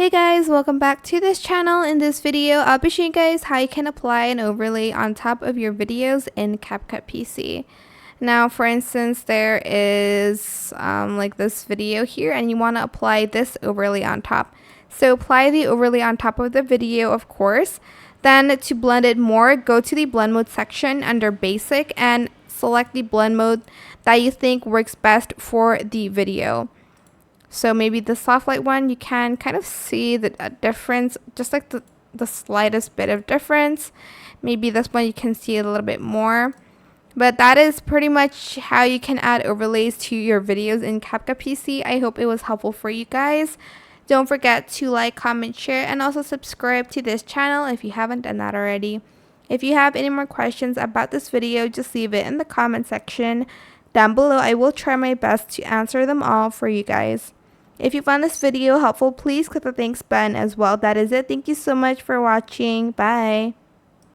Hey guys, welcome back to this channel. In this video, I'll be showing you guys how you can apply an overlay on top of your videos in CapCut PC. Now, for instance, there is like this video here and you want to apply this overlay on top. So apply the overlay on top of the video, of course. Then to blend it more, go to the blend mode section under basic and select the blend mode that you think works best for the video. So maybe the soft light one, you can kind of see the difference, just like the slightest bit of difference. Maybe this one you can see a little bit more. But that is pretty much how you can add overlays to your videos in CapCut PC. I hope it was helpful for you guys. Don't forget to like, comment, share, and also subscribe to this channel if you haven't done that already. If you have any more questions about this video, just leave it in the comment section down below. I will try my best to answer them all for you guys. If you found this video helpful, please click the thanks button as well. That is it. Thank you so much for watching. Bye.